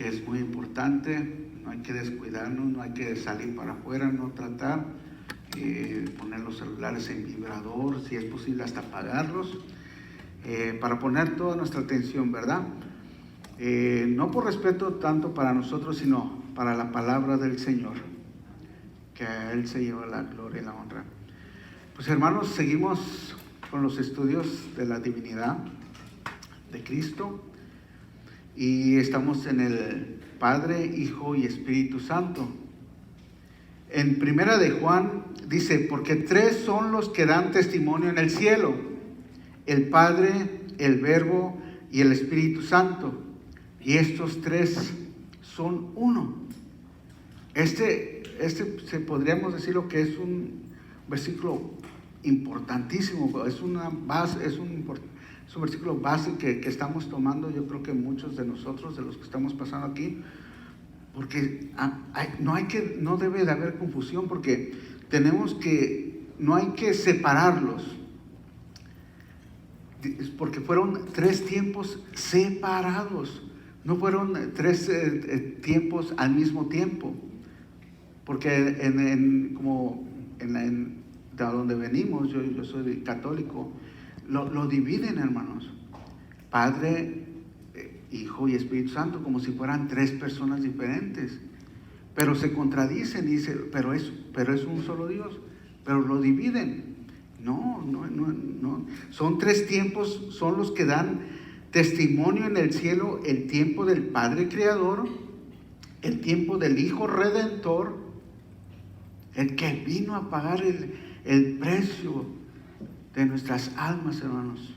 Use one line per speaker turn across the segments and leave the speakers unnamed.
que es muy importante. No hay que descuidarnos, no hay que salir para afuera, no tratar, poner los celulares en vibrador, si es posible hasta apagarlos, para poner toda nuestra atención, ¿verdad? No por respeto tanto para nosotros, sino para la palabra del Señor, que a Él se lleva la gloria y la honra. Pues hermanos, seguimos con los estudios de la divinidad de Cristo y estamos en el Padre, Hijo y Espíritu Santo. En Primera de Juan dice: porque tres son los que dan testimonio en el cielo, el Padre, el Verbo y el Espíritu Santo, y estos tres son uno. Este podríamos decir lo que es un versículo importantísimo, es un versículo base que estamos tomando, yo creo que muchos de nosotros, de los que estamos pasando aquí, porque no debe de haber confusión, porque no hay que separarlos, porque fueron tres tiempos separados, no fueron tres tiempos al mismo tiempo, porque de donde venimos, yo soy católico, lo dividen, hermanos, Padre, Hijo y Espíritu Santo, como si fueran tres personas diferentes, pero se contradicen y dicen, pero es un solo Dios, pero lo dividen. No, son tres tiempos, son los que dan testimonio en el cielo: el tiempo del Padre Creador, el tiempo del Hijo Redentor, el que vino a pagar el precio de nuestras almas, hermanos,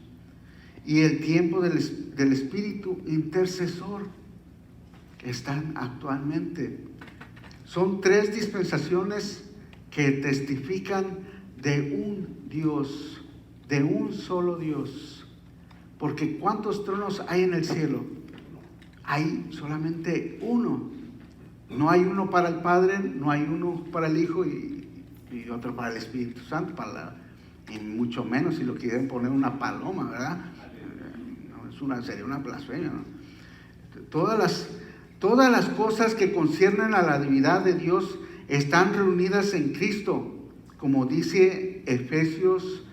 y el tiempo del Espíritu Intercesor, que están actualmente. Son tres dispensaciones que testifican de un Dios, de un solo Dios. Porque ¿cuántos tronos hay en el cielo? Hay solamente uno. No hay uno para el Padre, no hay uno para el Hijo y otro para el Espíritu Santo, y mucho menos si lo quieren poner una paloma, ¿verdad? Sería una blasfemia, ¿no? Todas las cosas que conciernen a la divinidad de Dios están reunidas en Cristo, como dice Efesios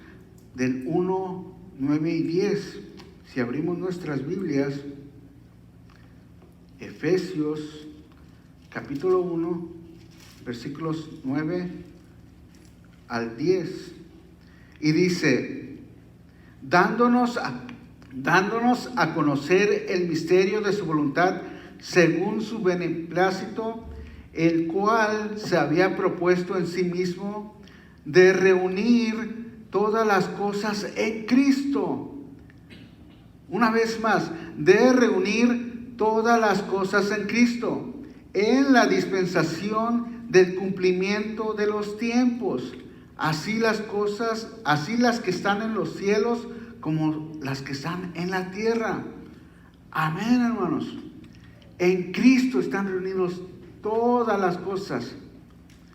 del 1, 9 y 10. Si abrimos nuestras Biblias, Efesios capítulo 1, versículos 9 al 10, y dice: dándonos a conocer el misterio de su voluntad según su beneplácito, el cual se había propuesto en sí mismo de reunir todas las cosas en Cristo. Una vez más, de reunir todas las cosas en Cristo, en la dispensación del cumplimiento de los tiempos. Así las que están en los cielos como las que están en la tierra. Amén, hermanos. En Cristo están reunidos todas las cosas.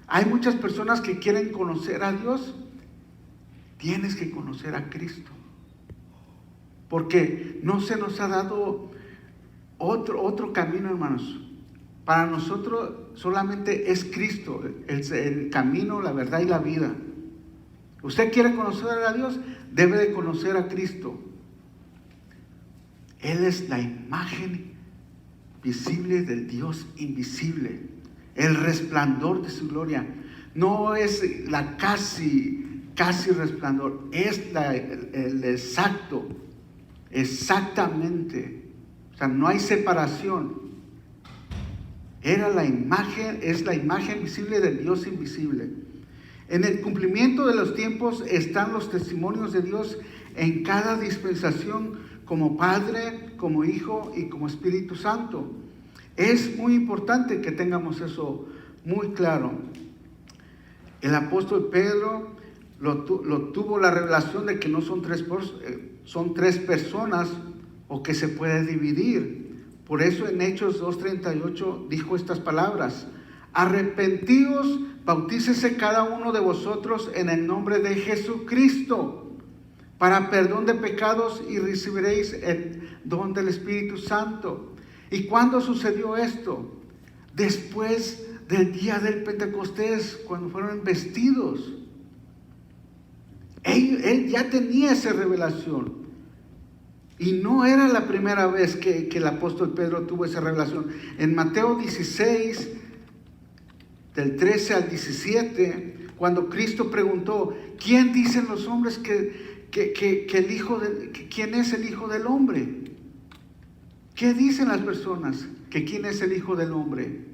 Hay muchas personas que quieren conocer a Dios. Tienes que conocer a Cristo, porque no se nos ha dado otro camino, hermanos. Para nosotros solamente es Cristo, el camino, la verdad y la vida. ¿Usted quiere conocer a Dios? Debe de conocer a Cristo. Él es la imagen visible del Dios invisible, el resplandor de su gloria. No es la casi resplandor, es el exacto, exactamente. O sea, no hay separación. Es la imagen visible del Dios invisible. En el cumplimiento de los tiempos están los testimonios de Dios en cada dispensación, como Padre, como Hijo y como Espíritu Santo. Es muy importante que tengamos eso muy claro. El apóstol Pedro tuvo la revelación de que no son tres personas, o que se puede dividir. Por eso en Hechos 2:38 dijo estas palabras: arrepentíos, bautícese cada uno de vosotros en el nombre de Jesucristo para perdón de pecados y recibiréis el don del Espíritu Santo. ¿Y cuándo sucedió esto? Después del día del Pentecostés, cuando fueron vestidos. Él ya tenía esa revelación. Y no era la primera vez que el apóstol Pedro tuvo esa revelación. En Mateo 16, del 13 al 17, cuando Cristo preguntó, ¿quién dicen los hombres que el hijo quién es el Hijo del Hombre? ¿Qué dicen las personas que quién es el Hijo del Hombre?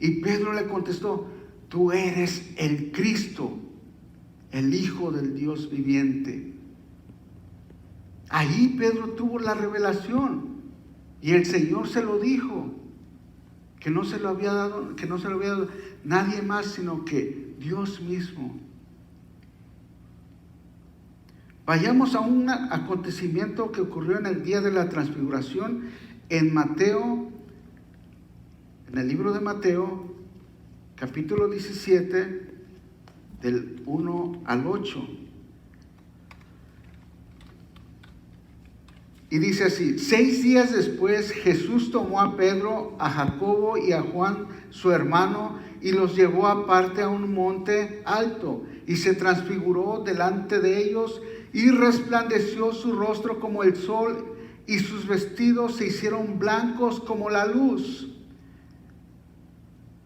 Y Pedro le contestó, tú eres el Cristo, el Hijo del Dios viviente. Ahí Pedro tuvo la revelación y el Señor se lo dijo, que no se lo había dado nadie más sino que Dios mismo. Vayamos a un acontecimiento que ocurrió en el día de la transfiguración en Mateo, en el libro de Mateo, capítulo 17, del 1 al 8. Y dice así: 6 días después Jesús tomó a Pedro, a Jacobo y a Juan su hermano y los llevó aparte a un monte alto y se transfiguró delante de ellos y resplandeció su rostro como el sol y sus vestidos se hicieron blancos como la luz.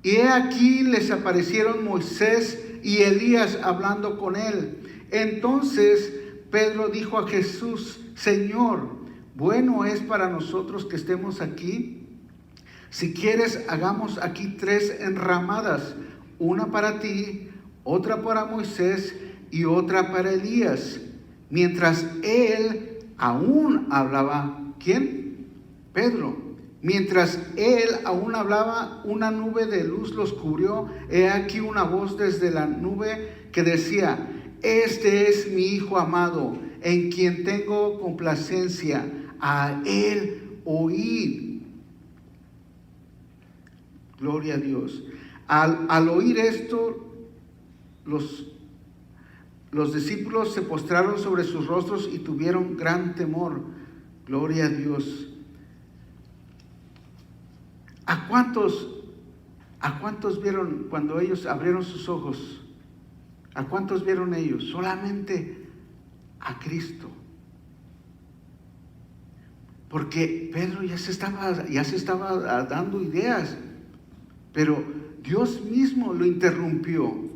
Y he aquí les aparecieron Moisés y Elías hablando con él. Entonces Pedro dijo a Jesús: Señor, bueno es para nosotros que estemos aquí. Si quieres, hagamos aquí 3 enramadas, una para ti, otra para Moisés y otra para Elías. Mientras él aún hablaba, ¿quién? Pedro. Mientras él aún hablaba, una nube de luz los cubrió. He aquí una voz desde la nube que decía: este es mi Hijo amado, en quien tengo complacencia. A él oíd. Gloria a Dios. Al oír esto, los discípulos se postraron sobre sus rostros y tuvieron gran temor. Gloria a Dios. ¿A cuántos vieron cuando ellos abrieron sus ojos? ¿A cuántos vieron ellos? Solamente a Cristo. Porque Pedro ya se estaba dando ideas, pero Dios mismo lo interrumpió.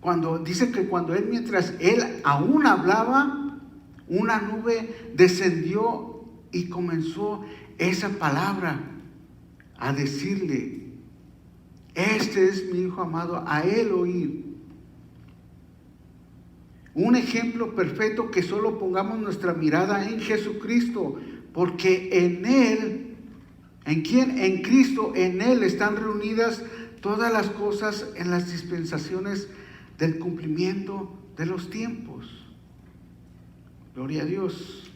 Cuando dice que mientras él aún hablaba, una nube descendió y comenzó esa palabra a decirle: este es mi Hijo amado, a él oíd. Un ejemplo perfecto, que solo pongamos nuestra mirada en Jesucristo, porque en Él, ¿en quién? En Cristo, en Él están reunidas todas las cosas en las dispensaciones del cumplimiento de los tiempos. Gloria a Dios.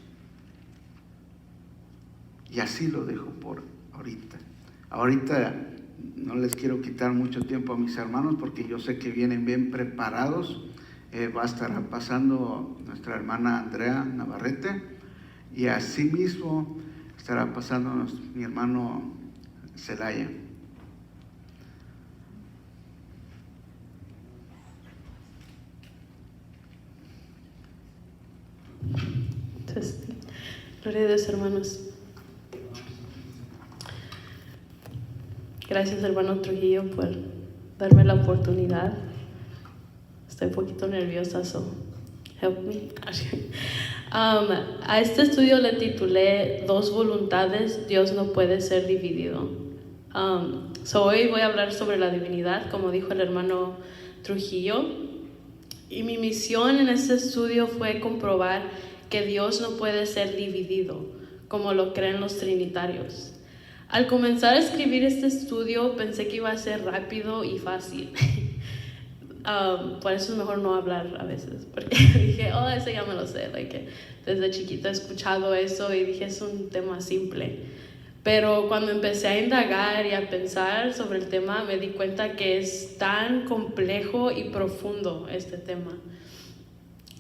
Y así lo dejo por ahorita. Ahorita no les quiero quitar mucho tiempo a mis hermanos, porque yo sé que vienen bien preparados. Va a estar pasando nuestra hermana Andrea Navarrete, y así mismo estará pasando mi hermano Celaya.
Entonces, gloria a Dios, hermanos. Gracias, hermano Trujillo, por darme la oportunidad. Estoy un poquito nerviosa, so help me. A este estudio le titulé 2 voluntades, Dios no puede ser dividido. Hoy voy a hablar sobre la divinidad, como dijo el hermano Trujillo. Y mi misión en este estudio fue comprobar que Dios no puede ser dividido, como lo creen los trinitarios. Al comenzar a escribir este estudio pensé que iba a ser rápido y fácil. Por eso es mejor no hablar a veces, porque dije, eso ya me lo sé, desde chiquita he escuchado eso y dije, es un tema simple. Pero cuando empecé a indagar y a pensar sobre el tema, me di cuenta que es tan complejo y profundo este tema.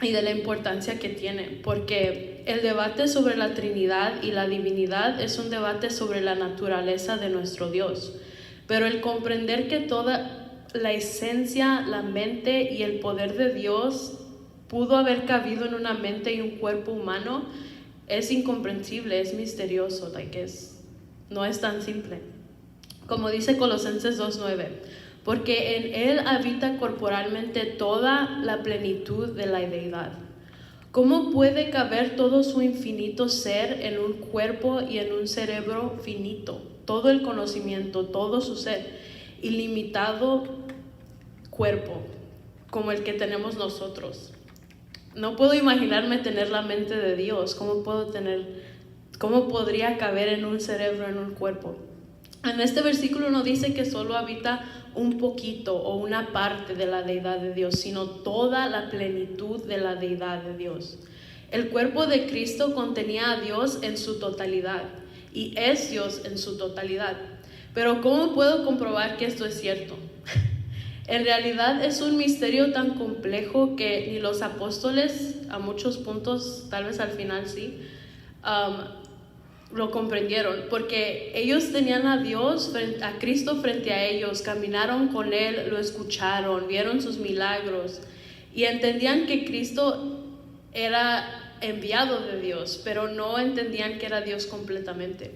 y de la importancia que tiene, porque el debate sobre la Trinidad y la divinidad es un debate sobre la naturaleza de nuestro Dios, pero el comprender que toda la esencia, la mente y el poder de Dios pudo haber cabido en una mente y un cuerpo humano es incomprensible, es misterioso, no es tan simple. Como dice Colosenses 2:9, porque en Él habita corporalmente toda la plenitud de la deidad. ¿Cómo puede caber todo su infinito ser en un cuerpo y en un cerebro finito? Todo el conocimiento, todo su ser, ilimitado cuerpo, como el que tenemos nosotros. No puedo imaginarme tener la mente de Dios. ¿Cómo podría caber en un cerebro, en un cuerpo? En este versículo no dice que solo habita un poquito o una parte de la deidad de Dios, sino toda la plenitud de la deidad de Dios. El cuerpo de Cristo contenía a Dios en su totalidad y es Dios en su totalidad. Pero ¿cómo puedo comprobar que esto es cierto? En realidad es un misterio tan complejo que ni los apóstoles, a muchos puntos, tal vez al final sí, lo comprendieron, porque ellos tenían a Dios, a Cristo frente a ellos, caminaron con Él, lo escucharon, vieron sus milagros y entendían que Cristo era enviado de Dios, pero no entendían que era Dios completamente.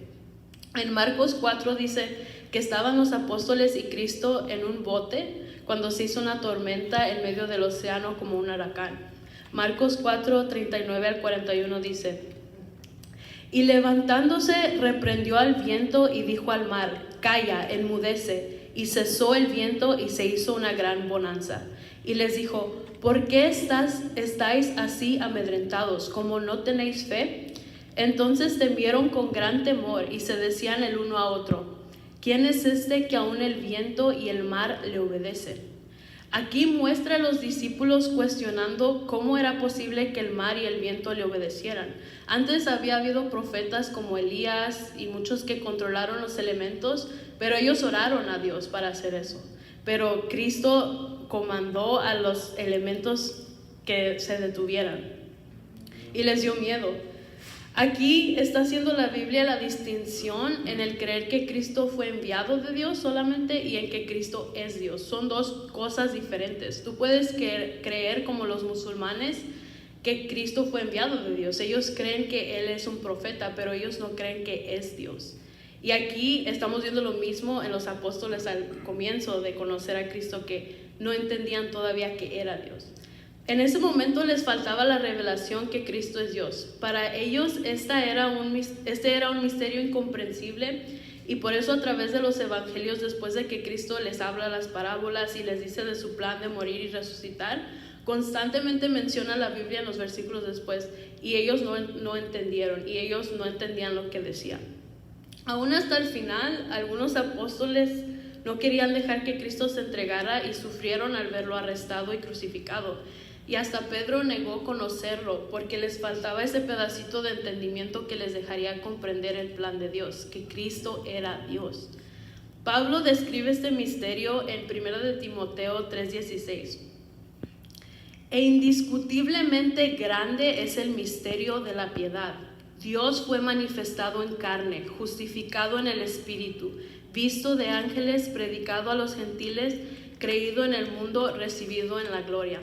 En Marcos 4 dice que estaban los apóstoles y Cristo en un bote cuando se hizo una tormenta en medio del océano como un huracán. Marcos 4, 39 al 41 dice: y levantándose reprendió al viento y dijo al mar: calla, enmudece. Y cesó el viento y se hizo una gran bonanza. Y les dijo: ¿por qué estáis así amedrentados? ¿Cómo no tenéis fe? Entonces temieron con gran temor y se decían el uno a otro: ¿quién es este que aun el viento y el mar le obedecen? Aquí muestra a los discípulos cuestionando cómo era posible que el mar y el viento le obedecieran. Antes había habido profetas como Elías y muchos que controlaron los elementos, pero ellos oraron a Dios para hacer eso. Pero Cristo comandó a los elementos que se detuvieran y les dio miedo. Aquí está haciendo la Biblia la distinción en el creer que Cristo fue enviado de Dios solamente y en que Cristo es Dios. Son dos cosas diferentes. Tú puedes creer como los musulmanes que Cristo fue enviado de Dios. Ellos creen que Él es un profeta, pero ellos no creen que es Dios. Y aquí estamos viendo lo mismo en los apóstoles al comienzo de conocer a Cristo, que no entendían todavía que era Dios. En ese momento les faltaba la revelación que Cristo es Dios. Para ellos este era un misterio incomprensible, y por eso a través de los evangelios, después de que Cristo les habla las parábolas y les dice de su plan de morir y resucitar, constantemente menciona la Biblia en los versículos después, y ellos no entendieron, y ellos no entendían lo que decía. Aún hasta el final, algunos apóstoles no querían dejar que Cristo se entregara y sufrieron al verlo arrestado y crucificado. Y hasta Pedro negó conocerlo porque les faltaba ese pedacito de entendimiento que les dejaría comprender el plan de Dios, que Cristo era Dios. Pablo describe este misterio en 1 de Timoteo 3:16. E indiscutiblemente grande es el misterio de la piedad. Dios fue manifestado en carne, justificado en el Espíritu, visto de ángeles, predicado a los gentiles, creído en el mundo, recibido en la gloria.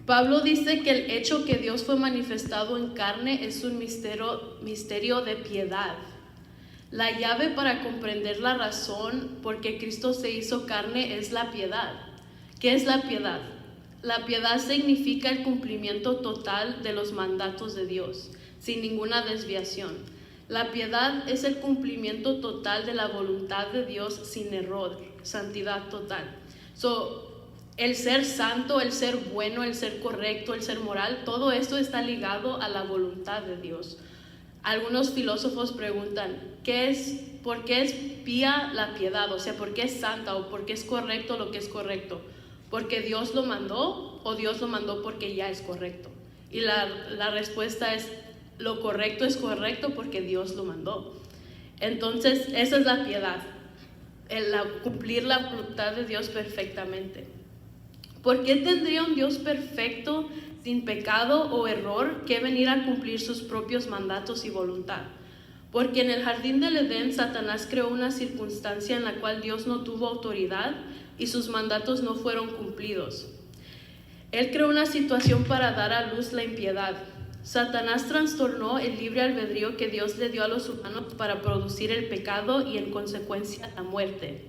Pablo dice que el hecho que Dios fue manifestado en carne es un misterio de piedad. La llave para comprender la razón por qué Cristo se hizo carne es la piedad. ¿Qué es la piedad? La piedad significa el cumplimiento total de los mandatos de Dios, sin ninguna desviación. La piedad es el cumplimiento total de la voluntad de Dios sin error, santidad total. El ser santo, el ser bueno, el ser correcto, el ser moral, todo esto está ligado a la voluntad de Dios. Algunos filósofos preguntan, ¿por qué es pía la piedad? O sea, ¿por qué es santa o por qué es correcto lo que es correcto? ¿Porque Dios lo mandó o Dios lo mandó porque ya es correcto? Y la respuesta es, lo correcto es correcto porque Dios lo mandó. Entonces, esa es la piedad, cumplir la voluntad de Dios perfectamente. ¿Por qué tendría un Dios perfecto, sin pecado o error, que venir a cumplir sus propios mandatos y voluntad? Porque en el jardín del Edén, Satanás creó una circunstancia en la cual Dios no tuvo autoridad y sus mandatos no fueron cumplidos. Él creó una situación para dar a luz la impiedad. Satanás trastornó el libre albedrío que Dios le dio a los humanos para producir el pecado y en consecuencia la muerte.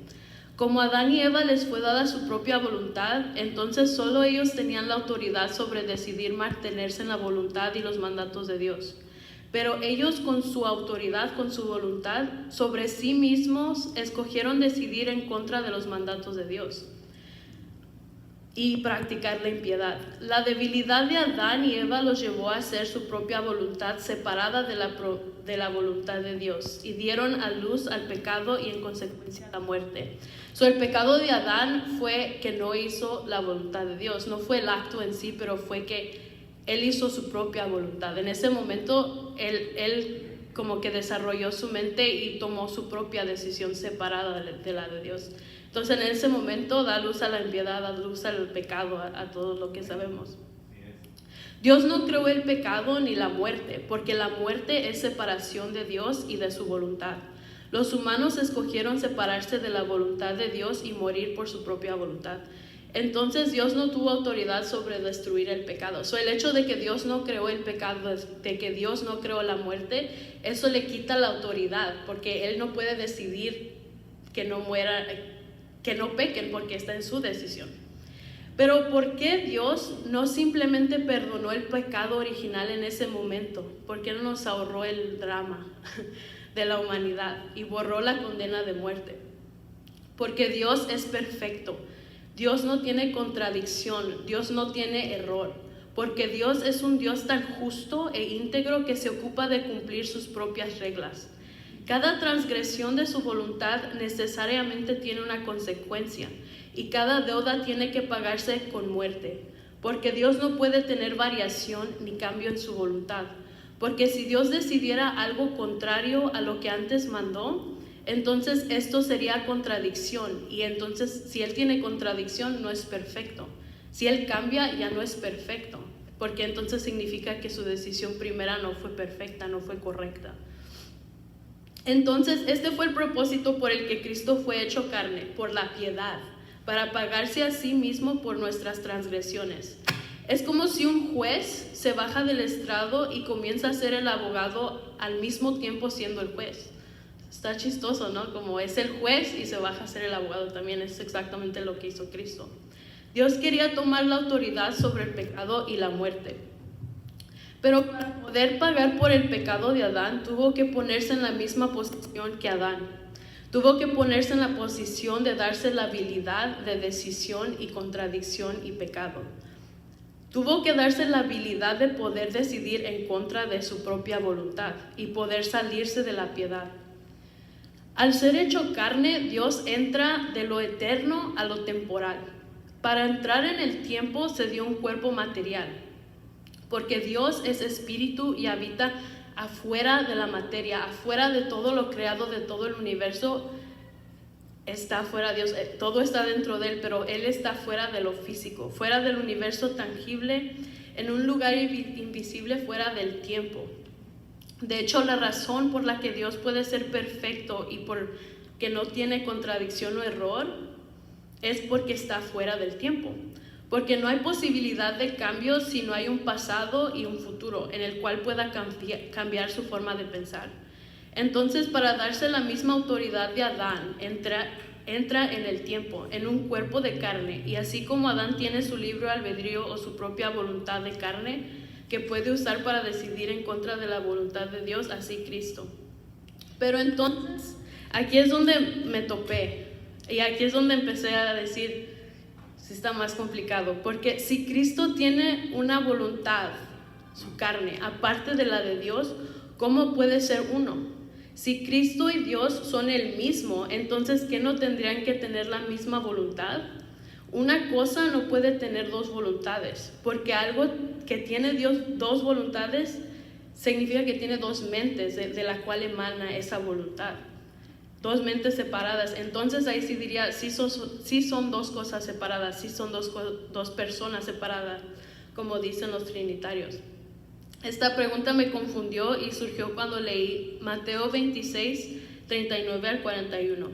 Como a Adán y Eva les fue dada su propia voluntad, entonces solo ellos tenían la autoridad sobre decidir mantenerse en la voluntad y los mandatos de Dios. Pero ellos con su autoridad, con su voluntad, sobre sí mismos escogieron decidir en contra de los mandatos de Dios y practicar la impiedad. La debilidad de Adán y Eva los llevó a hacer su propia voluntad separada de la voluntad de Dios y dieron a luz al pecado y en consecuencia a la muerte. El pecado de Adán fue que no hizo la voluntad de Dios, no fue el acto en sí, pero fue que él hizo su propia voluntad. En ese momento él como que desarrolló su mente y tomó su propia decisión separada de la de Dios. Entonces en ese momento da luz a la impiedad, da luz al pecado, a todo lo que sabemos. Dios no creó el pecado ni la muerte, porque la muerte es separación de Dios y de su voluntad. Los humanos escogieron separarse de la voluntad de Dios y morir por su propia voluntad. Entonces Dios no tuvo autoridad sobre destruir el pecado. El hecho de que Dios no creó el pecado, de que Dios no creó la muerte, eso le quita la autoridad, porque Él no puede decidir que no muera, que no pequen, porque está en su decisión. Pero ¿por qué Dios no simplemente perdonó el pecado original en ese momento? ¿Por qué no nos ahorró el drama de la humanidad y borró la condena de muerte? Porque Dios es perfecto. Dios no tiene contradicción, Dios no tiene error, porque Dios es un Dios tan justo e íntegro que se ocupa de cumplir sus propias reglas. Cada transgresión de su voluntad necesariamente tiene una consecuencia y cada deuda tiene que pagarse con muerte, porque Dios no puede tener variación ni cambio en su voluntad, porque si Dios decidiera algo contrario a lo que antes mandó, entonces esto sería contradicción, y entonces si Él tiene contradicción no es perfecto. Si Él cambia ya no es perfecto, porque entonces significa que su decisión primera no fue perfecta, no fue correcta. Entonces este fue el propósito por el que Cristo fue hecho carne, por la piedad, para pagarse a sí mismo por nuestras transgresiones. Es como si un juez se baja del estrado y comienza a ser el abogado al mismo tiempo siendo el juez. Está chistoso, ¿no? Como es el juez y se baja a ser el abogado también. Es exactamente lo que hizo Cristo. Dios quería tomar la autoridad sobre el pecado y la muerte. Pero para poder pagar por el pecado de Adán, tuvo que ponerse en la misma posición que Adán. Tuvo que ponerse en la posición de darse la habilidad de decisión y contradicción y pecado. Tuvo que darse la habilidad de poder decidir en contra de su propia voluntad y poder salirse de la piedad. Al ser hecho carne, Dios entra de lo eterno a lo temporal. Para entrar en el tiempo se dio un cuerpo material, porque Dios es espíritu y habita afuera de la materia, afuera de todo lo creado, de todo el universo. Está fuera de Dios, todo está dentro de Él, pero Él está fuera de lo físico, fuera del universo tangible, en un lugar invisible, fuera del tiempo. De hecho, la razón por la que Dios puede ser perfecto y por que no tiene contradicción o error es porque está fuera del tiempo. Porque no hay posibilidad de cambio si no hay un pasado y un futuro en el cual pueda cambiar su forma de pensar. Entonces, para darse la misma autoridad de Adán, entra en el tiempo, en un cuerpo de carne, y así como Adán tiene su libre albedrío o su propia voluntad de carne, que puede usar para decidir en contra de la voluntad de Dios, así Cristo. Pero entonces, aquí es donde me topé, y aquí es donde empecé a decir, sí está más complicado, porque si Cristo tiene una voluntad, su carne, aparte de la de Dios, ¿cómo puede ser uno? Si Cristo y Dios son el mismo, entonces ¿qué no tendrían que tener la misma voluntad? Una cosa no puede tener dos voluntades, porque algo que tiene Dios dos voluntades significa que tiene dos mentes de la cual emana esa voluntad. dos mentes separadas. Entonces ahí sí diría, sí son dos cosas separadas, sí son dos personas separadas, como dicen los trinitarios. Esta pregunta me confundió y surgió cuando leí Mateo 26, 39 al 41.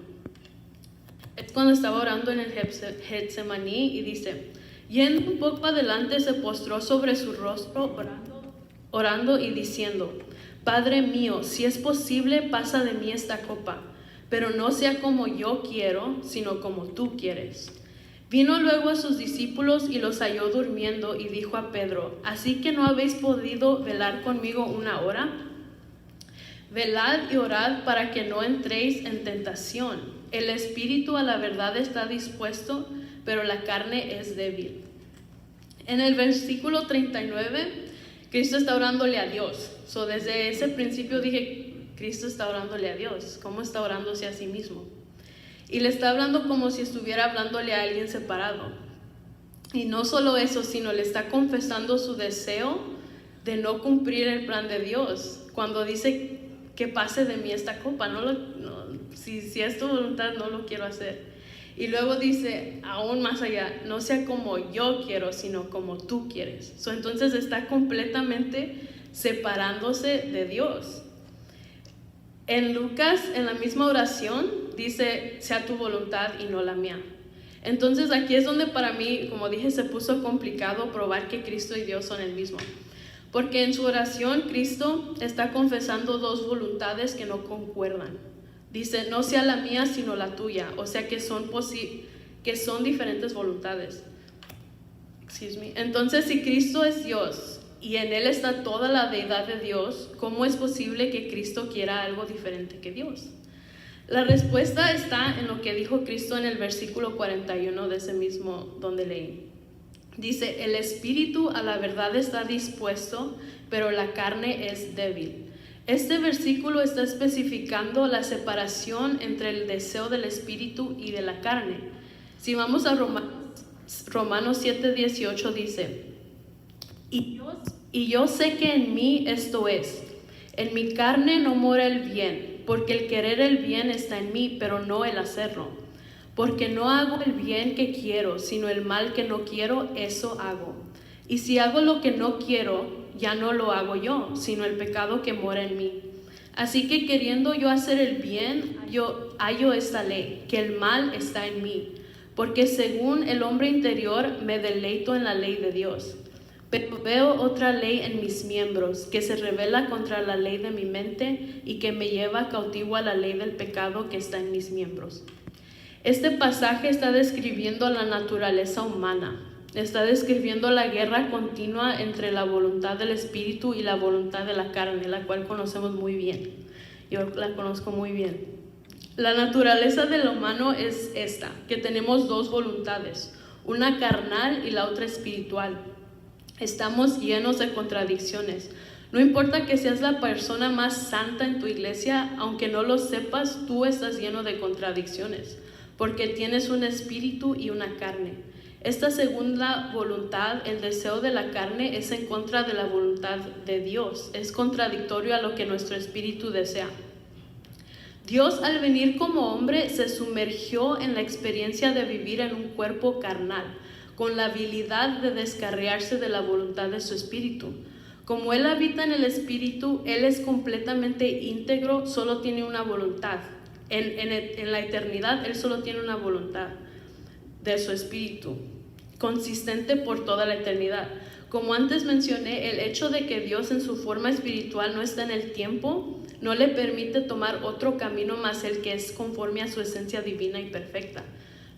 Es cuando estaba orando en el Getsemaní y dice: yendo un poco adelante se postró sobre su rostro orando y diciendo: Padre mío, si es posible, pasa de mí esta copa, pero no sea como yo quiero, sino como tú quieres. Vino luego a sus discípulos y los halló durmiendo y dijo a Pedro: ¿así que no habéis podido velar conmigo una hora? Velad y orad para que no entréis en tentación. El espíritu a la verdad está dispuesto, pero la carne es débil. En el versículo 39, Cristo está orándole a Dios. Desde ese principio dije, Cristo está orándole a Dios. ¿Cómo está orándose a sí mismo? Y le está hablando como si estuviera hablándole a alguien separado. Y no solo eso, sino le está confesando su deseo de no cumplir el plan de Dios. Cuando dice que pase de mí esta copa, si es tu voluntad, no lo quiero hacer. Y luego dice, aún más allá, no sea como yo quiero, sino como tú quieres. Entonces está completamente separándose de Dios. En Lucas, en la misma oración, dice, sea tu voluntad y no la mía. Entonces aquí es donde para mí, como dije, se puso complicado probar que Cristo y Dios son el mismo. Porque en su oración, Cristo está confesando dos voluntades que no concuerdan. Dice, no sea la mía, sino la tuya. O sea que son diferentes voluntades. Entonces, si Cristo es Dios y en Él está toda la deidad de Dios, ¿cómo es posible que Cristo quiera algo diferente que Dios? La respuesta está en lo que dijo Cristo en el versículo 41 de ese mismo donde leí. Dice, el espíritu a la verdad está dispuesto, pero la carne es débil. Este versículo está especificando la separación entre el deseo del espíritu y de la carne. Si vamos a Romanos 7:18 dice, y yo sé que en mí esto es, en mi carne no mora el bien, porque el querer el bien está en mí, pero no el hacerlo. Porque no hago el bien que quiero, sino el mal que no quiero, eso hago. Y si hago lo que no quiero, ya no lo hago yo, sino el pecado que mora en mí. Así que queriendo yo hacer el bien, hallo esta ley, que el mal está en mí. Porque según el hombre interior me deleito en la ley de Dios. Pero veo otra ley en mis miembros, que se rebela contra la ley de mi mente y que me lleva cautivo a la ley del pecado que está en mis miembros. Este pasaje está describiendo la naturaleza humana, está describiendo la guerra continua entre la voluntad del espíritu y la voluntad de la carne, la cual conocemos muy bien. Yo la conozco muy bien. La naturaleza del humano es esta, que tenemos dos voluntades, una carnal y la otra espiritual. Estamos llenos de contradicciones. No importa que seas la persona más santa en tu iglesia, aunque no lo sepas, tú estás lleno de contradicciones, porque tienes un espíritu y una carne. Esta segunda voluntad, el deseo de la carne, es en contra de la voluntad de Dios. Es contradictorio a lo que nuestro espíritu desea. Dios, al venir como hombre, se sumergió en la experiencia de vivir en un cuerpo carnal, con la habilidad de descarriarse de la voluntad de su espíritu. Como Él habita en el espíritu, Él es completamente íntegro, solo tiene una voluntad. En la eternidad, Él solo tiene una voluntad de su espíritu, consistente por toda la eternidad. Como antes mencioné, el hecho de que Dios en su forma espiritual no está en el tiempo, no le permite tomar otro camino más el que es conforme a su esencia divina y perfecta.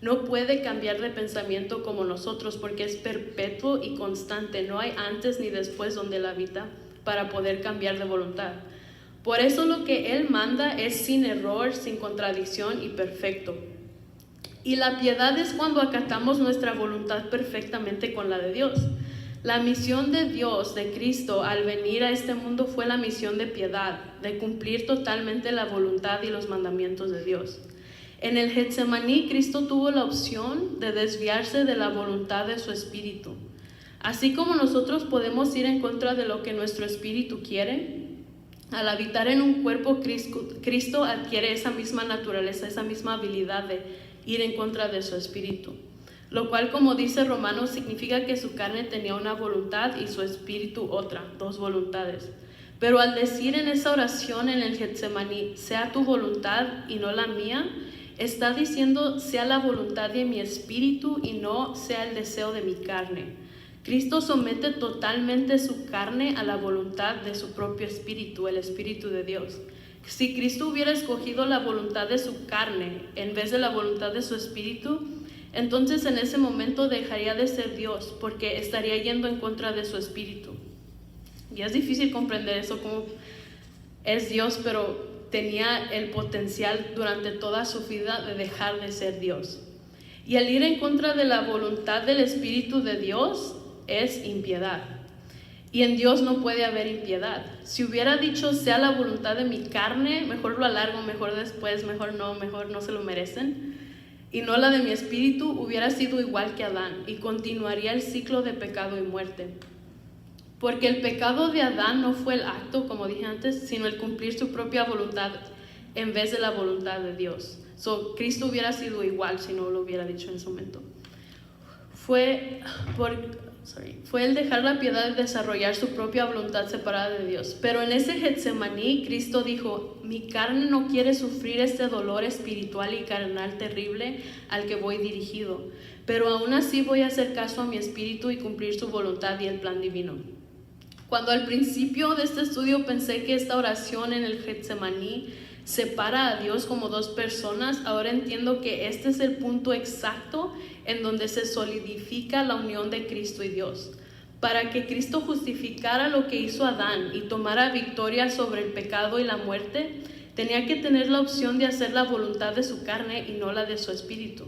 No puede cambiar de pensamiento como nosotros porque es perpetuo y constante. No hay antes ni después donde Él habita para poder cambiar de voluntad. Por eso lo que Él manda es sin error, sin contradicción y perfecto. Y la piedad es cuando acatamos nuestra voluntad perfectamente con la de Dios. La misión de Dios, de Cristo, al venir a este mundo fue la misión de piedad, de cumplir totalmente la voluntad y los mandamientos de Dios. En el Getsemaní, Cristo tuvo la opción de desviarse de la voluntad de su espíritu. Así como nosotros podemos ir en contra de lo que nuestro espíritu quiere, Al habitar en un cuerpo, Cristo adquiere esa misma naturaleza, esa misma habilidad de ir en contra de su espíritu. Lo cual, como dice Romanos, significa que su carne tenía una voluntad y su espíritu otra, dos voluntades. Pero al decir en esa oración en el Getsemaní, sea tu voluntad y no la mía, está diciendo, sea la voluntad de mi espíritu y no sea el deseo de mi carne. Cristo somete totalmente su carne a la voluntad de su propio espíritu, el Espíritu de Dios. Si Cristo hubiera escogido la voluntad de su carne en vez de la voluntad de su espíritu, entonces en ese momento dejaría de ser Dios, porque estaría yendo en contra de su espíritu. Y es difícil comprender eso, como es Dios, pero tenía el potencial durante toda su vida de dejar de ser Dios. Y al ir en contra de la voluntad del Espíritu de Dios es impiedad. Y en Dios no puede haber impiedad. Si hubiera dicho, sea la voluntad de mi carne, mejor lo alargo, mejor después, mejor no se lo merecen, y no la de mi espíritu, hubiera sido igual que Adán y continuaría el ciclo de pecado y muerte. Porque el pecado de Adán no fue el acto, como dije antes, sino el cumplir su propia voluntad en vez de la voluntad de Dios. Cristo hubiera sido igual si no lo hubiera dicho en ese momento. Fue el dejar la piedad de desarrollar su propia voluntad separada de Dios. Pero en ese Getsemaní, Cristo dijo, mi carne no quiere sufrir este dolor espiritual y carnal terrible al que voy dirigido, pero aún así voy a hacer caso a mi espíritu y cumplir su voluntad y el plan divino. Cuando al principio de este estudio pensé que esta oración en el Getsemaní separa a Dios como dos personas, ahora entiendo que este es el punto exacto en donde se solidifica la unión de Cristo y Dios. Para que Cristo justificara lo que hizo Adán y tomara victoria sobre el pecado y la muerte, tenía que tener la opción de hacer la voluntad de su carne y no la de su espíritu.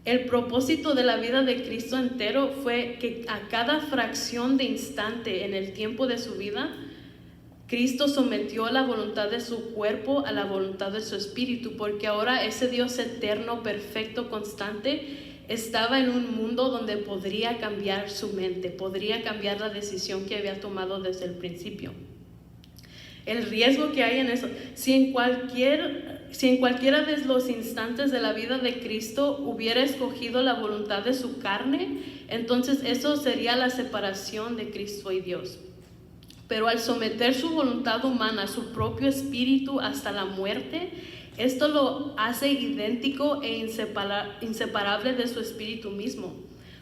El propósito de la vida de Cristo entero fue que a cada fracción de instante en el tiempo de su vida, Cristo sometió la voluntad de su cuerpo a la voluntad de su espíritu, porque ahora ese Dios eterno, perfecto, constante, estaba en un mundo donde podría cambiar su mente, podría cambiar la decisión que había tomado desde el principio. El riesgo que hay en eso, si en cualquiera de los instantes de la vida de Cristo hubiera escogido la voluntad de su carne, entonces eso sería la separación de Cristo y Dios. Pero al someter su voluntad humana a su propio espíritu hasta la muerte, esto lo hace idéntico e inseparable de su espíritu mismo.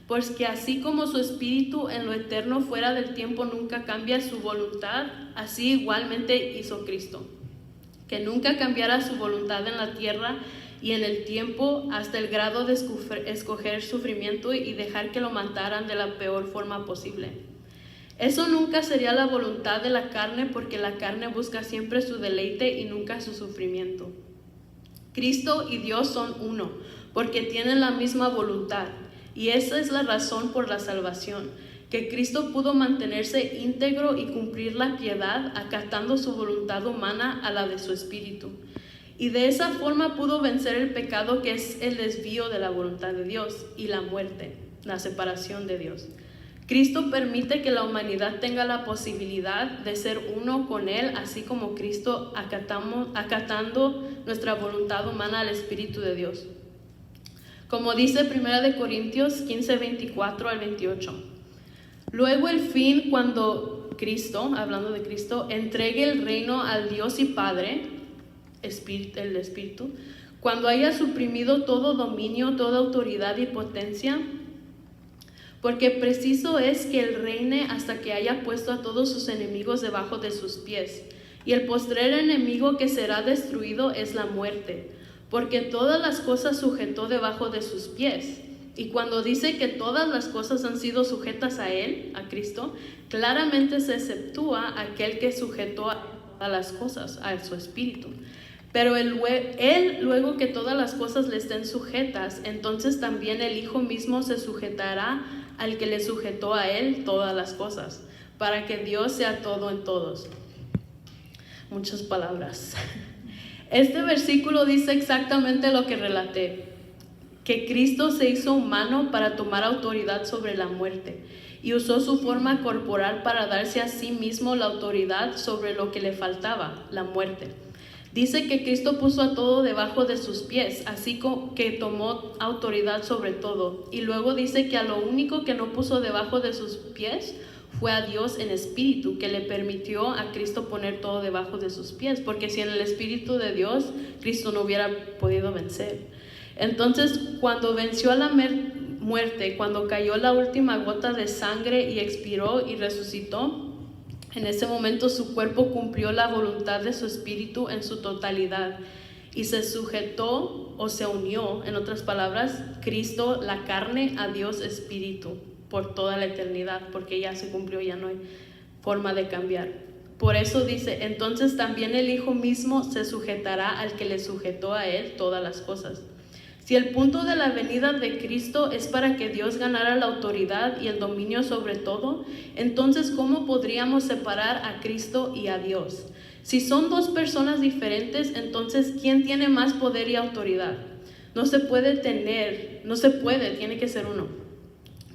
Porque así como su espíritu en lo eterno fuera del tiempo nunca cambia su voluntad, así igualmente hizo Cristo, que nunca cambiara su voluntad en la tierra y en el tiempo hasta el grado de escoger sufrimiento y dejar que lo mataran de la peor forma posible. Eso nunca sería la voluntad de la carne, porque la carne busca siempre su deleite y nunca su sufrimiento. Cristo y Dios son uno, porque tienen la misma voluntad, y esa es la razón por la salvación, que Cristo pudo mantenerse íntegro y cumplir la piedad, acatando su voluntad humana a la de su espíritu. Y de esa forma pudo vencer el pecado, que es el desvío de la voluntad de Dios, y la muerte, la separación de Dios. Cristo permite que la humanidad tenga la posibilidad de ser uno con Él, así como Cristo acatando nuestra voluntad humana al Espíritu de Dios. Como dice 1 Corintios 15, 24 al 28. Luego el fin, cuando Cristo, hablando de Cristo, entregue el reino al Dios y Padre, el Espíritu, cuando haya suprimido todo dominio, toda autoridad y potencia, porque preciso es que Él reine hasta que haya puesto a todos sus enemigos debajo de sus pies. Y el postrer enemigo que será destruido es la muerte, porque todas las cosas sujetó debajo de sus pies. Y cuando dice que todas las cosas han sido sujetas a Él, a Cristo, claramente se exceptúa aquel que sujetó a todas las cosas, a su espíritu. Pero él, luego que todas las cosas le estén sujetas, entonces también el Hijo mismo se sujetará al que le sujetó a Él todas las cosas, para que Dios sea todo en todos. Muchas palabras. Este versículo dice exactamente lo que relaté, que Cristo se hizo humano para tomar autoridad sobre la muerte. y usó su forma corporal para darse a sí mismo la autoridad sobre lo que le faltaba, la muerte. Dice que Cristo puso a todo debajo de sus pies, así que tomó autoridad sobre todo. Y luego dice que a lo único que no puso debajo de sus pies fue a Dios en espíritu, que le permitió a Cristo poner todo debajo de sus pies, porque si en el espíritu de Dios, Cristo no hubiera podido vencer. Entonces, cuando venció a la muerte, cuando cayó la última gota de sangre y expiró y resucitó, en ese momento su cuerpo cumplió la voluntad de su espíritu en su totalidad y se sujetó o se unió, en otras palabras, Cristo, la carne, a Dios espíritu por toda la eternidad, porque ya se cumplió, ya no hay forma de cambiar. Por eso dice, entonces también el Hijo mismo se sujetará al que le sujetó a él todas las cosas. Si el punto de la venida de Cristo es para que Dios ganara la autoridad y el dominio sobre todo, entonces ¿cómo podríamos separar a Cristo y a Dios? Si son dos personas diferentes, entonces ¿quién tiene más poder y autoridad? No se puede, tiene que ser uno.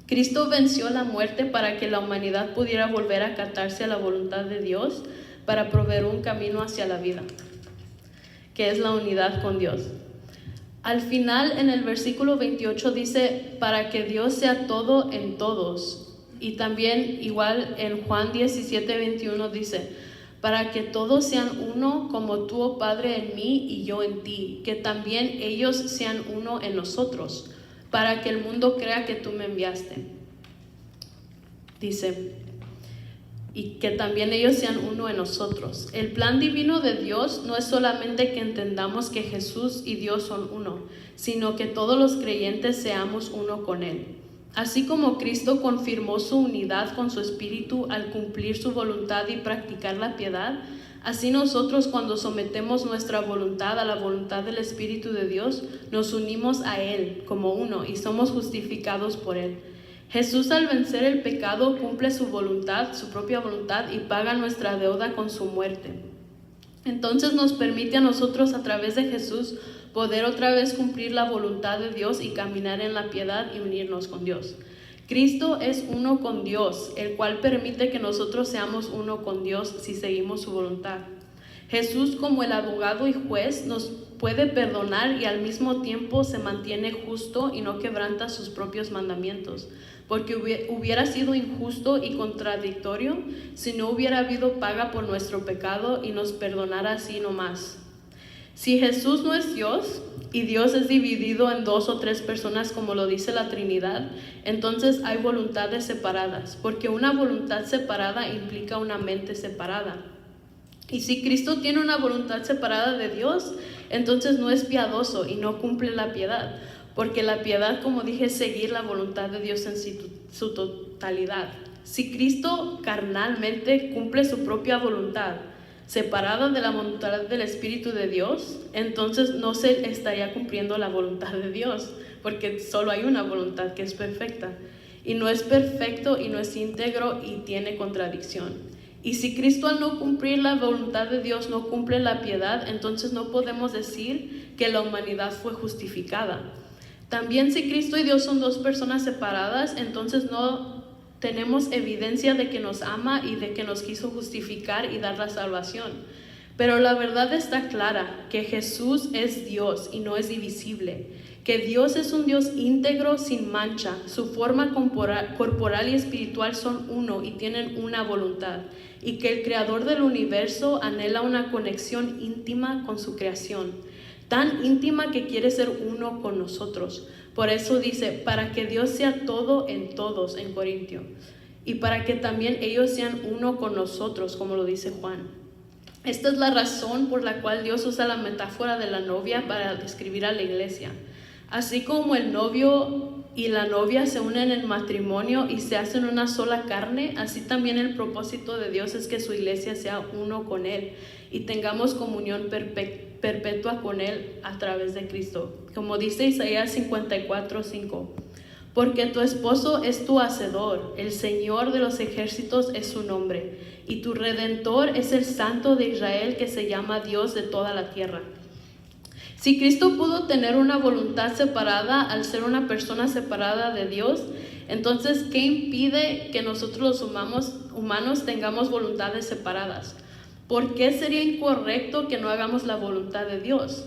Cristo venció la muerte para que la humanidad pudiera volver a acatarse a la voluntad de Dios para proveer un camino hacia la vida, que es la unidad con Dios. Al final, en el versículo 28 dice, para que Dios sea todo en todos. Y también igual en Juan 17:21 dice, para que todos sean uno como tú, oh Padre, en mí y yo en ti, que también ellos sean uno en nosotros, para que el mundo crea que tú me enviaste. Dice, y que también ellos sean uno en nosotros. El plan divino de Dios no es solamente que entendamos que Jesús y Dios son uno, sino que todos los creyentes seamos uno con Él. Así como Cristo confirmó su unidad con su Espíritu al cumplir su voluntad y practicar la piedad, así nosotros cuando sometemos nuestra voluntad a la voluntad del Espíritu de Dios, nos unimos a Él como uno y somos justificados por Él. Jesús al vencer el pecado cumple su voluntad, su propia voluntad y paga nuestra deuda con su muerte. Entonces nos permite a nosotros a través de Jesús poder otra vez cumplir la voluntad de Dios y caminar en la piedad y unirnos con Dios. Cristo es uno con Dios, el cual permite que nosotros seamos uno con Dios si seguimos su voluntad. Jesús, como el abogado y juez, nos puede perdonar y al mismo tiempo se mantiene justo y no quebranta sus propios mandamientos, porque hubiera sido injusto y contradictorio si no hubiera habido paga por nuestro pecado y nos perdonara así nomás. Si Jesús no es Dios y Dios es dividido en 2 o 3 personas como lo dice la Trinidad, entonces hay voluntades separadas, porque una voluntad separada implica una mente separada. Y si Cristo tiene una voluntad separada de Dios, entonces no es piadoso y no cumple la piedad, porque la piedad, como dije, es seguir la voluntad de Dios en su totalidad. Si Cristo carnalmente cumple su propia voluntad, separada de la voluntad del Espíritu de Dios, entonces no se estaría cumpliendo la voluntad de Dios, porque solo hay una voluntad que es perfecta. Y no es perfecto y no es íntegro y tiene contradicción. Y si Cristo al no cumplir la voluntad de Dios no cumple la piedad, entonces no podemos decir que la humanidad fue justificada. También si Cristo y Dios son 2 personas separadas, entonces no tenemos evidencia de que nos ama y de que nos quiso justificar y dar la salvación. Pero la verdad está clara, que Jesús es Dios y no es divisible, que Dios es un Dios íntegro sin mancha, su forma corporal y espiritual son uno y tienen una voluntad, y que el Creador del universo anhela una conexión íntima con su creación, tan íntima que quiere ser uno con nosotros. Por eso dice, para que Dios sea todo en todos, en Corintio, y para que también ellos sean uno con nosotros, como lo dice Juan. Esta es la razón por la cual Dios usa la metáfora de la novia para describir a la iglesia. Así como el novio y la novia se unen en matrimonio y se hacen una sola carne, así también el propósito de Dios es que su iglesia sea uno con Él y tengamos comunión perpetua con Él a través de Cristo. Como dice Isaías 54:5, porque tu esposo es tu hacedor, el Señor de los ejércitos es su nombre, y tu Redentor es el Santo de Israel que se llama Dios de toda la tierra. Si Cristo pudo tener una voluntad separada al ser una persona separada de Dios, Entonces, ¿qué impide que nosotros los humanos tengamos voluntades separadas? ¿Por qué sería incorrecto que no hagamos la voluntad de Dios?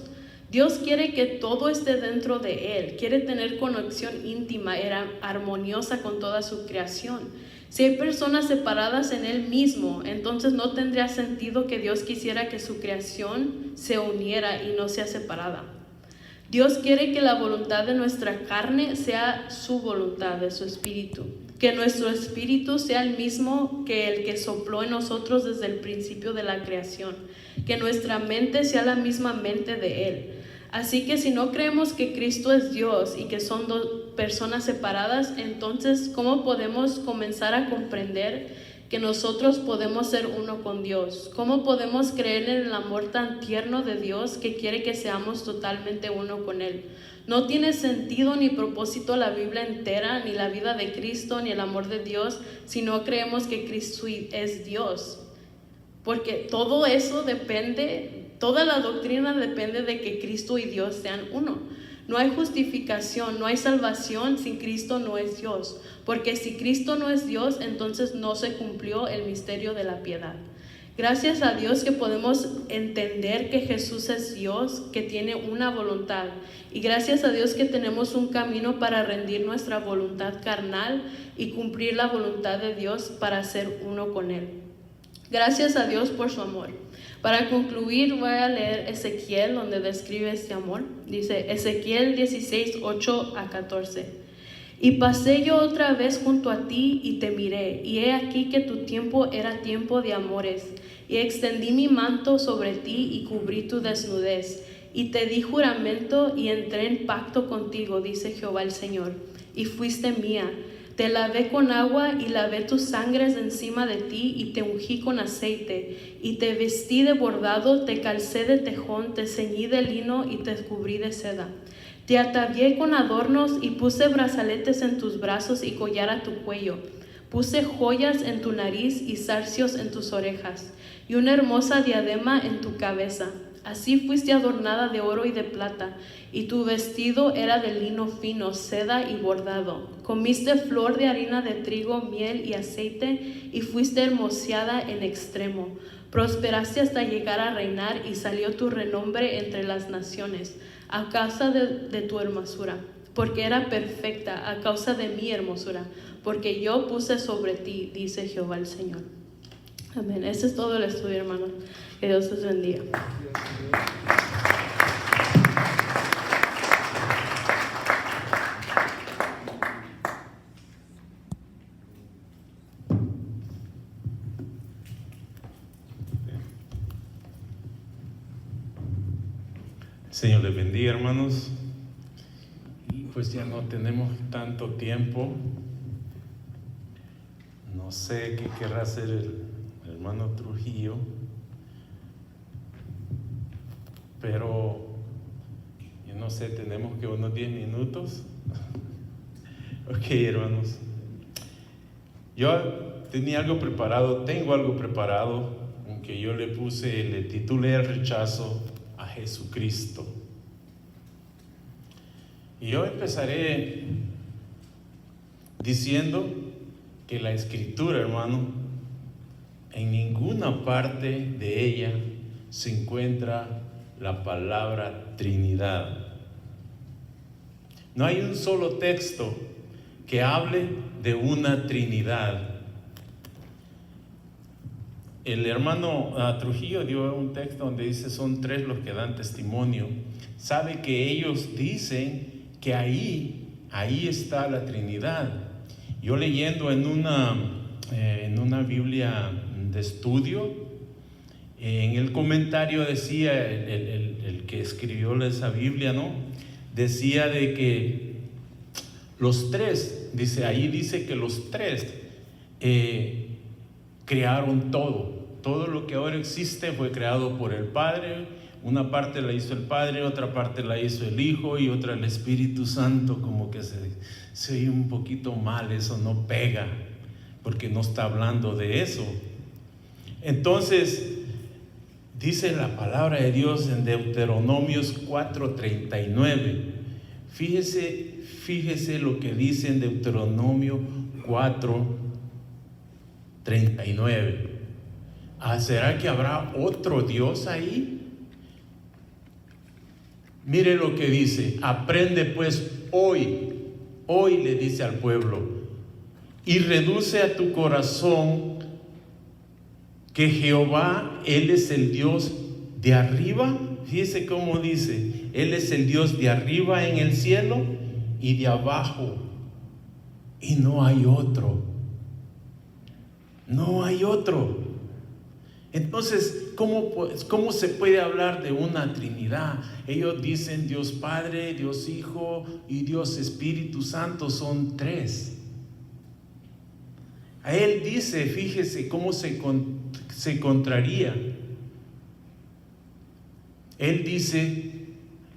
Dios quiere que todo esté dentro de Él, quiere tener conexión íntima, armoniosa con toda su creación. Si hay personas separadas en Él mismo, entonces no tendría sentido que Dios quisiera que su creación se uniera y no sea separada. Dios quiere que la voluntad de nuestra carne sea su voluntad, de su espíritu. Que nuestro espíritu sea el mismo que el que sopló en nosotros desde el principio de la creación. Que nuestra mente sea la misma mente de Él. Así que si no creemos que Cristo es Dios y que son dos personas separadas, entonces ¿cómo podemos comenzar a comprender que nosotros podemos ser uno con Dios? ¿Cómo podemos creer en el amor tan tierno de Dios que quiere que seamos totalmente uno con Él? No tiene sentido ni propósito la Biblia entera, ni la vida de Cristo, ni el amor de Dios, si no creemos que Cristo es Dios. Porque todo eso depende, toda la doctrina depende de que Cristo y Dios sean uno. No hay justificación, no hay salvación si Cristo no es Dios. Porque si Cristo no es Dios, entonces no se cumplió el misterio de la piedad. Gracias a Dios que podemos entender que Jesús es Dios, que tiene una voluntad. Y gracias a Dios que tenemos un camino para rendir nuestra voluntad carnal y cumplir la voluntad de Dios para ser uno con Él. Gracias a Dios por su amor. Para concluir, voy a leer Ezequiel, donde describe este amor. Dice Ezequiel 16, 8 a 14. Y pasé yo otra vez junto a ti y te miré, y he aquí que tu tiempo era tiempo de amores. Y extendí mi manto sobre ti y cubrí tu desnudez. Y te di juramento y entré en pacto contigo, dice Jehová el Señor. Y fuiste mía. Te lavé con agua y lavé tus sangres encima de ti y te ungí con aceite. Y te vestí de bordado, te calcé de tejón, te ceñí de lino y te cubrí de seda. Te atavié con adornos y puse brazaletes en tus brazos y collar a tu cuello. Puse joyas en tu nariz y zarcios en tus orejas y una hermosa diadema en tu cabeza. Así fuiste adornada de oro y de plata, y tu vestido era de lino fino, seda y bordado. Comiste flor de harina de trigo, miel y aceite, y fuiste hermoseada en extremo. Prosperaste hasta llegar a reinar, y salió tu renombre entre las naciones, a causa de tu hermosura, porque era perfecta, a causa de mi hermosura, porque yo puse sobre ti, dice Jehová el Señor. Amén. Ese es todo el estudio, hermanos. Que Dios los bendiga.
Señor les bendiga, hermanos. Y pues ya no tenemos tanto tiempo. No sé qué querrá hacer el hermano Trujillo, pero yo no sé, tenemos que unos 10 minutos. Ok, hermanos. Yo tenía algo preparado, tengo algo preparado, aunque yo le titulé El rechazo a Jesucristo. Y yo empezaré diciendo que la Escritura, hermano, en ninguna parte de ella se encuentra la palabra Trinidad. No hay un solo texto que hable de una Trinidad. El hermano Trujillo dio un texto donde dice son 3 los que dan testimonio. Sabe que ellos dicen que ahí está la Trinidad. Yo leyendo en una Biblia de estudio, en el comentario decía el que escribió esa Biblia, ¿no? Decía de que los 3, dice que los 3 crearon todo lo que ahora existe fue creado por el Padre. Una parte la hizo el Padre, otra parte la hizo el Hijo y otra el Espíritu Santo. Como que se oye un poquito mal, eso no pega, porque no está hablando de eso. Entonces, dice la palabra de Dios en Deuteronomios 4:39, Fíjese lo que dice en Deuteronomio 4:39. ¿Será que habrá otro Dios ahí? Mire lo que dice: aprende pues hoy le dice al pueblo, y reduce a tu corazón que Jehová, Él es el Dios de arriba. Fíjese cómo dice: Él es el Dios de arriba en el cielo y de abajo, y no hay otro. No hay otro. Entonces, ¿cómo se puede hablar de una Trinidad? Ellos dicen Dios Padre, Dios Hijo y Dios Espíritu Santo son tres. A él dice, fíjese cómo se contraría. Él dice,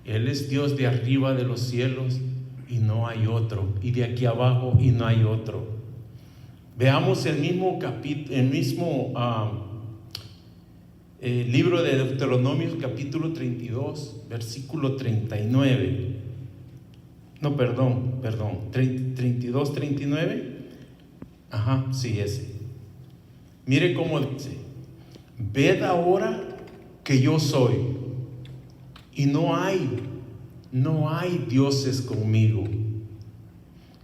Él es Dios de arriba de los cielos y no hay otro, y de aquí abajo y no hay otro. Veamos el mismo libro de Deuteronomio, capítulo 32, versículo 39. No, perdón, 32, 39. Ajá, sí, ese. Mire cómo dice: ved ahora que yo soy, y no hay dioses conmigo.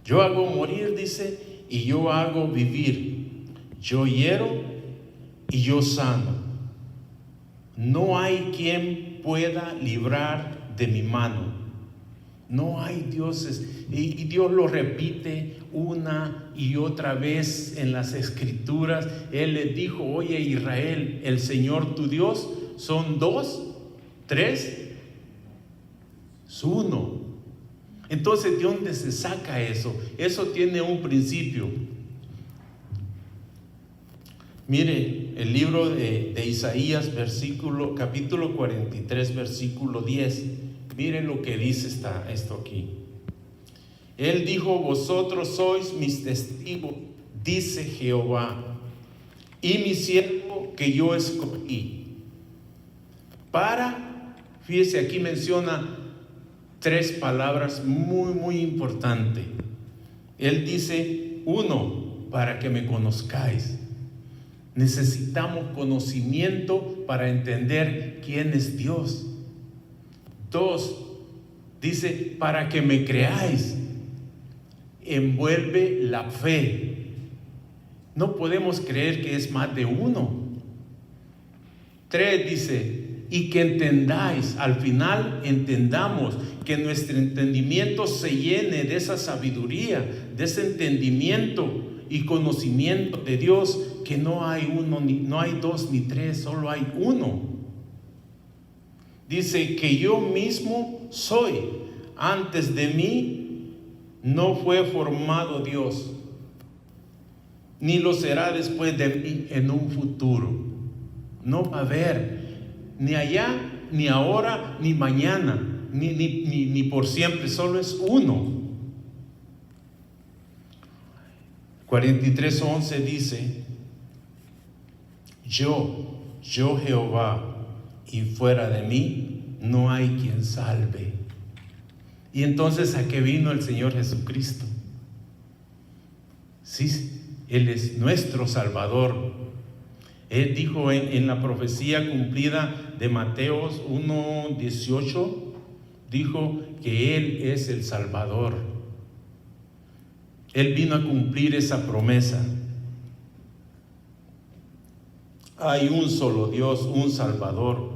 Yo hago morir, dice, y yo hago vivir. Yo hiero y yo sano. No hay quien pueda librar de mi mano. No hay dioses. Y Dios lo repite una y otra vez en las Escrituras. Él les dijo: oye Israel, el Señor tu Dios son dos, tres, es uno. Entonces, ¿de dónde se saca eso? Eso tiene un principio. Mire el libro de Isaías, capítulo 43, versículo 10. Mire lo que dice esto aquí. Él dijo: vosotros sois mis testigos, dice Jehová, y mi siervo que yo escogí. Fíjese, aquí menciona tres palabras muy, muy importantes. Él dice: uno, para que me conozcáis. Necesitamos conocimiento para entender quién es Dios. Dos, dice: para que me creáis. Envuelve la fe. No podemos creer que es más de uno. Tres, dice: y que entendáis. Al final entendamos, que nuestro entendimiento se llene de esa sabiduría, de ese entendimiento y conocimiento de Dios, que no hay uno, no hay dos ni tres, solo hay uno. Dice que yo mismo soy. Antes de mí no fue formado Dios, ni lo será después de mí en un futuro. No va a haber ni allá, ni ahora, ni mañana, ni por siempre. Solo es uno. 43:11 dice: yo Jehová, y fuera de mí no hay quien salve. Y entonces, ¿a qué vino el Señor Jesucristo? Sí, Él es nuestro Salvador. Él dijo en la profecía cumplida de Mateo 1:18, dijo que Él es el Salvador. Él vino a cumplir esa promesa. Hay un solo Dios, un Salvador.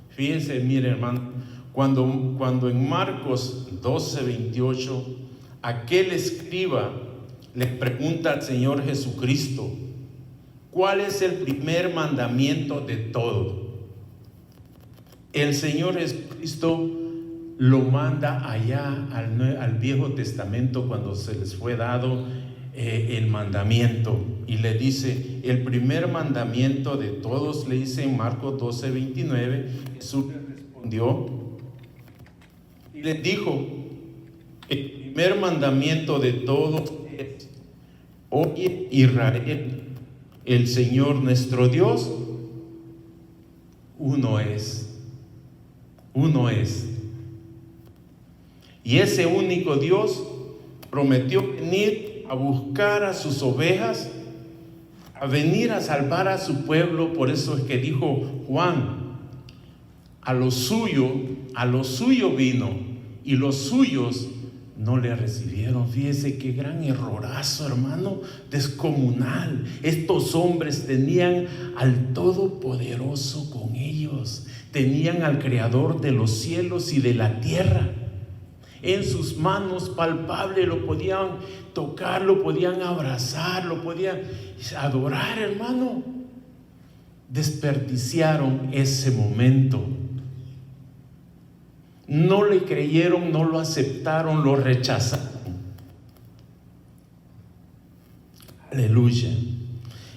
Fíjense, mire hermano, cuando en Marcos 12:28, aquel escriba le pregunta al Señor Jesucristo: ¿cuál es el primer mandamiento de todo? El Señor Jesucristo lo manda allá al Viejo Testamento, cuando se les fue dado el mandamiento, y le dice: el primer mandamiento de todos, le dice en Marcos 12:29. Jesús le respondió y le dijo: el primer mandamiento de todos es: oye Israel, el Señor nuestro Dios uno es. Y ese único Dios prometió venir a buscar a sus ovejas, a venir a salvar a su pueblo. Por eso es que dijo Juan, a lo suyo vino, y los suyos no le recibieron. Fíjese qué gran errorazo, hermano, descomunal. Estos hombres tenían al Todopoderoso con ellos, tenían al Creador de los cielos y de la tierra en sus manos palpables, lo podían tocar, lo podían abrazar, lo podían adorar, hermano. Desperdiciaron ese momento. No le creyeron, no lo aceptaron, lo rechazaron. Aleluya.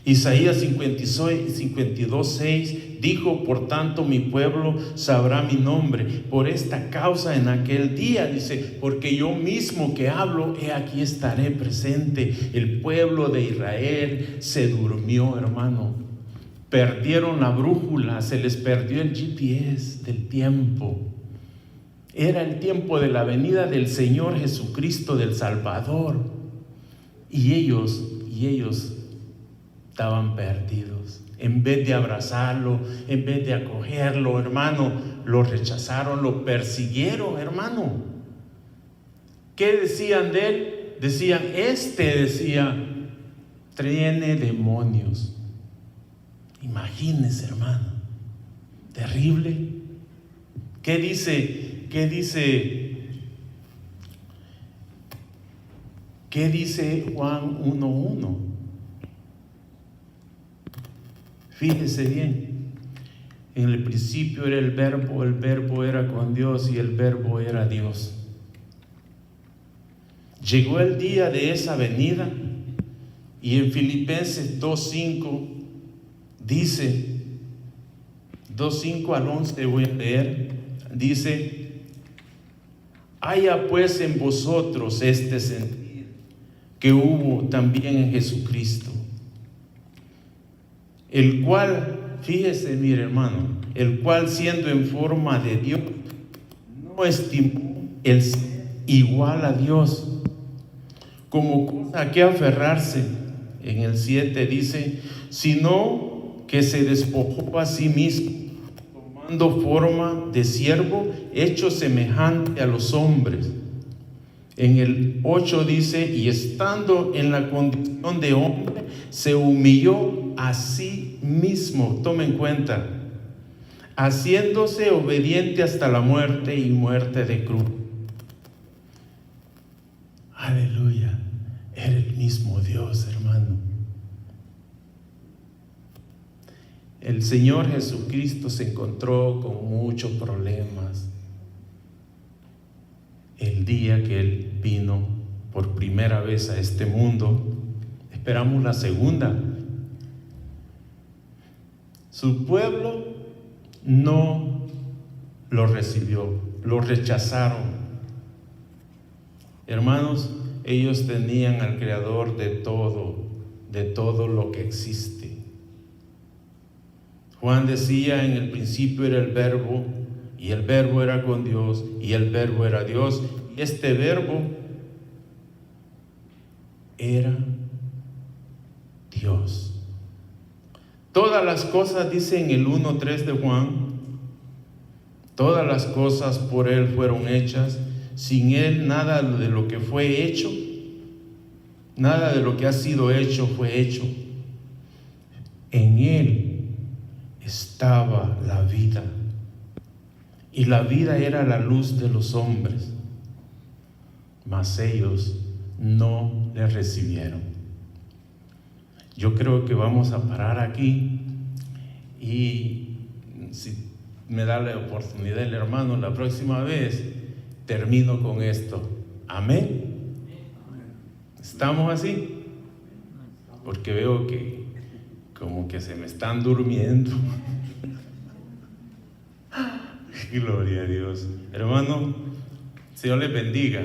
Isaías 52:6 dijo: por tanto mi pueblo sabrá mi nombre. Por esta causa en aquel día, dice, porque yo mismo que hablo, he aquí estaré presente. El pueblo de Israel se durmió, hermano. Perdieron la brújula, se les perdió el GPS del tiempo. Era el tiempo de la venida del Señor Jesucristo, del Salvador. Y ellos estaban perdidos. En vez de abrazarlo, en vez de acogerlo, hermano, lo rechazaron, lo persiguieron, hermano. ¿Qué decían de él? Decían, tiene demonios. Imagínense, hermano, terrible. ¿Qué dice Juan 1:1? Fíjese bien, en el principio era el verbo era con Dios y el verbo era Dios. Llegó el día de esa venida y en Filipenses 2:5 dice, 2:5 al 11 voy a leer, dice: haya pues en vosotros este sentir que hubo también en Jesucristo, el cual, fíjese, mire hermano, el cual siendo en forma de Dios, no estimó el ser igual a Dios como cosa a que aferrarse. En el 7 dice, sino que se despojó a sí mismo, tomando forma de siervo, hecho semejante a los hombres. En el 8 dice, y estando en la condición de hombre, se humilló a sí mismo. Tome en cuenta, haciéndose obediente hasta la muerte y muerte de cruz. Aleluya. Era el mismo Dios, hermano. El Señor Jesucristo se encontró con muchos problemas el día que Él vino por primera vez a este mundo. Esperamos la segunda. Su pueblo no lo recibió, lo rechazaron. Hermanos, ellos tenían al Creador de todo lo que existe. Juan decía, en el principio era el verbo, y el verbo era con Dios, y el verbo era Dios, y este verbo era Dios. Todas las cosas, dice en el 1:3 de Juan, todas las cosas por Él fueron hechas, sin Él nada de lo que fue hecho, nada de lo que ha sido hecho fue hecho. En Él estaba la vida, y la vida era la luz de los hombres, mas ellos no le recibieron. Yo creo que vamos a parar aquí, y si me da la oportunidad el hermano, la próxima vez termino con esto. Amén. ¿Estamos así? Porque veo que como que se me están durmiendo. Gloria a Dios. Hermano, Señor les bendiga.